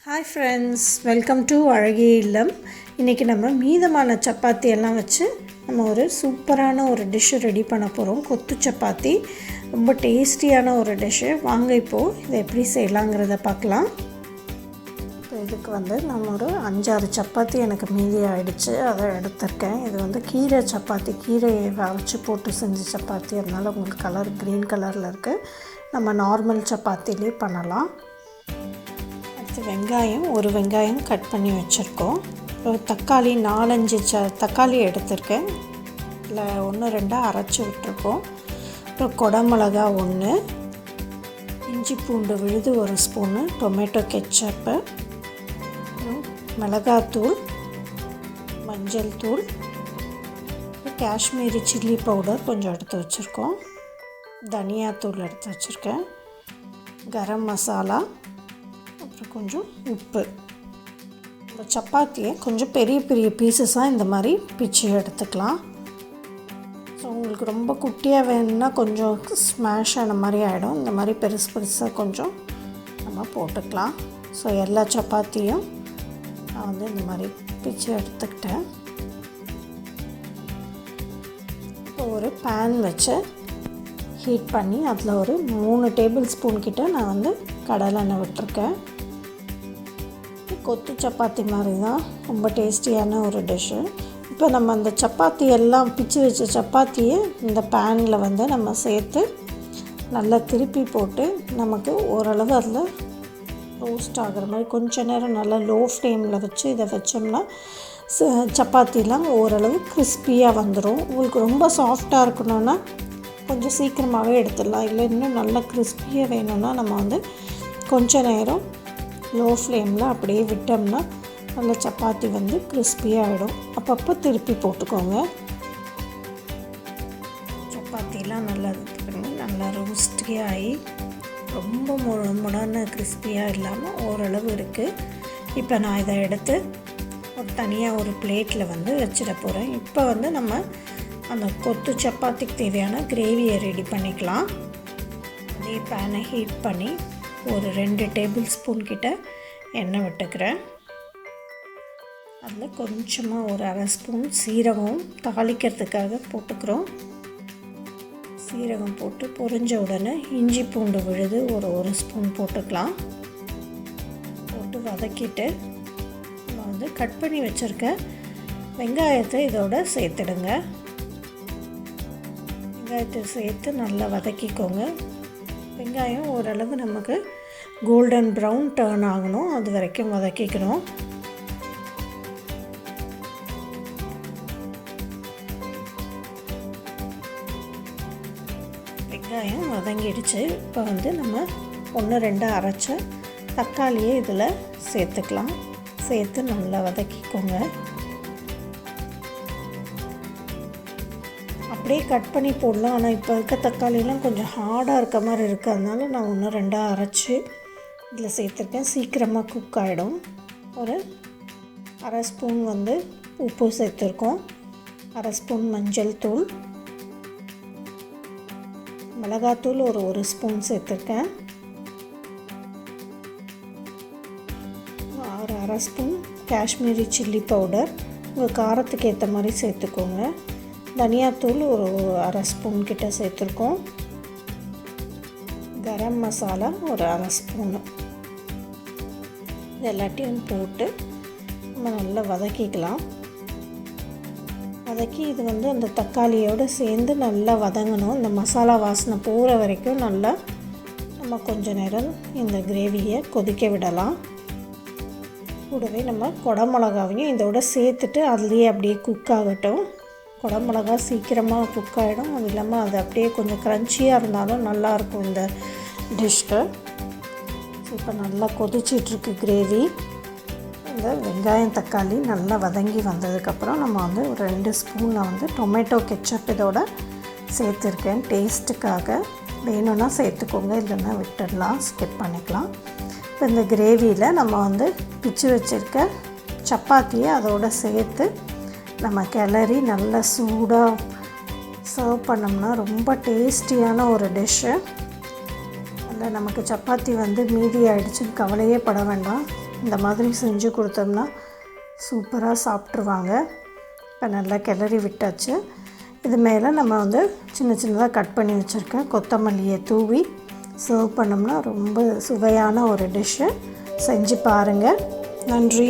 Hi friends, welcome to அழகிய இல்லம். இன்றைக்கி நம்ம மீதமான சப்பாத்தி எல்லாம் வச்சு நம்ம ஒரு சூப்பரான ஒரு டிஷ்ஷு ரெடி பண்ண போகிறோம். கொத்து சப்பாத்தி ரொம்ப டேஸ்டியான ஒரு டிஷ்ஷு. வாங்க இப்போது இதை எப்படி செய்யலாங்கிறத பார்க்கலாம். இப்போ இதுக்கு நம்ம ஒரு 5-6 சப்பாத்தி எனக்கு மீதி ஆகிடுச்சு, அதை எடுத்திருக்கேன். இது கீரை சப்பாத்தி, கீரையை வச்சு போட்டு செஞ்ச சப்பாத்தி, அதனால் உங்களுக்கு கலர் க்ரீன் கலரில் இருக்குது. நம்ம நார்மல் சப்பாத்திலே பண்ணலாம். ஒரு வெங்காயம் கட் பண்ணி வச்சுருக்கோம். ஒரு தக்காளி 4-5 தக்காளி எடுத்திருக்கேன். இல்லை 1-2 அரைச்சி விட்டுருக்கோம். அப்புறம் குடமிளகா 1, இஞ்சி பூண்டு விழுது 1 ஸ்பூனு, டொமேட்டோ கெச்சப்பு, மிளகாத்தூள், மஞ்சள் தூள், காஷ்மீரி சில்லி பவுடர் கொஞ்சம் எடுத்து வச்சுருக்கோம், தனியாத்தூள் எடுத்து வச்சுருக்கேன், கரம் மசாலா, அப்புறம் கொஞ்சம் உப்பு. இந்த சப்பாத்தியை கொஞ்சம் பெரிய பெரிய பீசஸாக இந்த மாதிரி பிச்சு எடுத்துக்கலாம். ஸோ உங்களுக்கு ரொம்ப குட்டியாக வேணும்னா கொஞ்சம் ஸ்மாஷ் ஆன மாதிரி ஆகிடும். இந்த மாதிரி பெருசு பெருசாக கொஞ்சம் நம்ம போட்டுக்கலாம். ஸோ எல்லா சப்பாத்தியும் நான் இந்த மாதிரி பிச்சு எடுத்துக்கிட்டேன். இப்போ ஒரு பேன் வச்சு ஹீட் பண்ணி அதில் ஒரு 3 டேபிள் ஸ்பூன் கிட்ட நான் கடலெண்ணெய் விட்டுருக்கேன். கொத்து சப்பாத்தி மாதிரி தான், ரொம்ப டேஸ்டியான ஒரு டிஷ்ஷு. இப்போ நம்ம அந்த சப்பாத்தி எல்லாம் பிச்சு வச்ச சப்பாத்தியை இந்த பேனில் நம்ம சேர்த்து நல்லா திருப்பி போட்டு நமக்கு ஓரளவு அதில் ரோஸ்ட் ஆகிற மாதிரி கொஞ்சம் நேரம் நல்லா லோ ஃப்ளேமில் வச்சு இதை வச்சோம்னா சப்பாத்திலாம் ஓரளவு கிறிஸ்பியாக வந்துடும். உங்களுக்கு ரொம்ப சாஃப்டாக இருக்கணும்னா கொஞ்சம் சீக்கிரமாகவே எடுத்துடலாம். இல்லை இன்னும் நல்லா கிறிஸ்பியாக வேணும்னா நம்ம கொஞ்சம் நேரம் லோ ஃப்ளேமில் அப்படியே விட்டோம்னா நல்ல சப்பாத்தி கிறிஸ்பியாக ஆகிடும். அப்பப்போ திருப்பி போட்டுக்கோங்க. சப்பாத்திலாம் நல்லா ரோஸ்டியாக ஆகி ரொம்ப முடான கிறிஸ்பியாக இல்லாமல் ஓரளவு இருக்குது. இப்போ நான் இதை எடுத்து தனியாக ஒரு பிளேட்டில் வச்சிட போகிறேன். இப்போ நம்ம அந்த கொத்து சப்பாத்திக்கு தேவையான கிரேவியை ரெடி பண்ணிக்கலாம். அதே பேனை ஹீட் பண்ணி ஒரு 2 டேபிள் ஸ்பூன் கிட்ட எண்ணெய் விட்டுக்கிறேன். அதில் கொஞ்சமாக ஒரு 1/2 ஸ்பூன் சீரகம் தாளிக்கிறதுக்காக போட்டுக்கிறோம். சீரகம் போட்டு பொரிஞ்ச உடனே இஞ்சி பூண்டு விழுது ஒரு 1 ஸ்பூன் போட்டுக்கலாம். போட்டு வதக்கிட்டு நம்ம கட் பண்ணி வச்சுருக்க வெங்காயத்தை இதோட சேர்த்துடுங்க. வெங்காயத்தை சேர்த்து நல்லா வதக்கிக்கோங்க. வெங்காயம் ஓரளவு நமக்கு கோல்டன் ப்ரௌன் டர்ன் ஆகணும், அது வரைக்கும் வதக்கிக்கணும். வெங்காயம் வதங்கிடுச்சு. இப்போ நம்ம 1-2 அரைச்ச தக்காளியை இதில் சேர்த்துக்கலாம். சேர்த்து நல்லா வதக்கிக்கோங்க. அப்படியே கட் பண்ணி போடலாம். ஆனால் இப்போ இருக்க தக்காளிலாம் கொஞ்சம் ஹார்டாக இருக்க மாதிரி இருக்குது. அதனால நான் 1-2 அரைச்சி இதில் சேர்த்துருக்கேன். சீக்கிரமாக குக் ஆகிடும். ஒரு 1/2 ஸ்பூன் உப்பு சேர்த்துருக்கோம், 1/2 ஸ்பூன் மஞ்சள் தூள், மிளகாத்தூள் ஒரு 1 ஸ்பூன் சேர்த்துருக்கேன், ஒரு 1/2 ஸ்பூன் காஷ்மீரி சில்லி பவுடர், உங்கள் காரத்துக்கு ஏற்ற மாதிரி சேர்த்துக்கோங்க. தனியாத்தூள் ஒரு 1/2 ஸ்பூன் கிட்ட சேர்த்துருக்கோம், கரம் மசாலா ஒரு 1/2 ஸ்பூனு. இது எல்லாத்தையும் போட்டு நம்ம நல்லா வதக்கிக்கலாம். வதக்கி இது அந்த தக்காளியோடு சேர்ந்து நல்லா வதங்கணும். இந்த மசாலா வாசனை போகிற வரைக்கும் நல்லா நம்ம கொஞ்சம் நேரம் இந்த கிரேவியை கொதிக்க விடலாம். கூடவே நம்ம குடமிளகாவையும் இதோட சேர்த்துட்டு அதுலேயே அப்படியே குக் ஆகட்டும். குடமிளகா சீக்கிரமாக குக் ஆகிடும். அது இல்லாமல் அது அப்படியே கொஞ்சம் க்ரன்ச்சியாக இருந்தாலும் நல்லாயிருக்கும் இந்த டிஷ்க்கு. இப்போ நல்லா கொதிச்சிட்ருக்கு கிரேவி. இந்த வெங்காயம் தக்காளி நல்லா வதங்கி வந்ததுக்கப்புறம் நம்ம ஒரு 2 ஸ்பூனில் டொமேட்டோ கெச்சப் இதோட சேர்த்துருக்கேன். டேஸ்ட்டுக்காக வேணும்னா சேர்த்துக்கோங்க, இல்லைன்னா விட்டுடலாம், ஸ்கிப் பண்ணிக்கலாம். இப்போ இந்த கிரேவியில் நம்ம பிச்சு வச்சுருக்க சப்பாத்தியை அதோடு சேர்த்து நம்ம கிளறி நல்லா சூடாக சர்வ் பண்ணோம்னா ரொம்ப டேஸ்டியான ஒரு டிஷ்ஷு. அதில் நமக்கு சப்பாத்தி மீதி ஆகிடுச்சுன்னு கவலையே பட வேண்டாம். இந்த மாதிரி செஞ்சு கொடுத்தோம்னா சூப்பராக சாப்பிட்ருவாங்க. இப்போ நல்லா கிளறி விட்டாச்சு. இது மேலே நம்ம வந்து சின்ன சின்னதாக கட் பண்ணி வச்சுருக்கேன் கொத்தமல்லியை தூவி சர்வ் பண்ணோம்னா ரொம்ப சுவையான ஒரு டிஷ்ஷு. செஞ்சு பாருங்கள். நன்றி.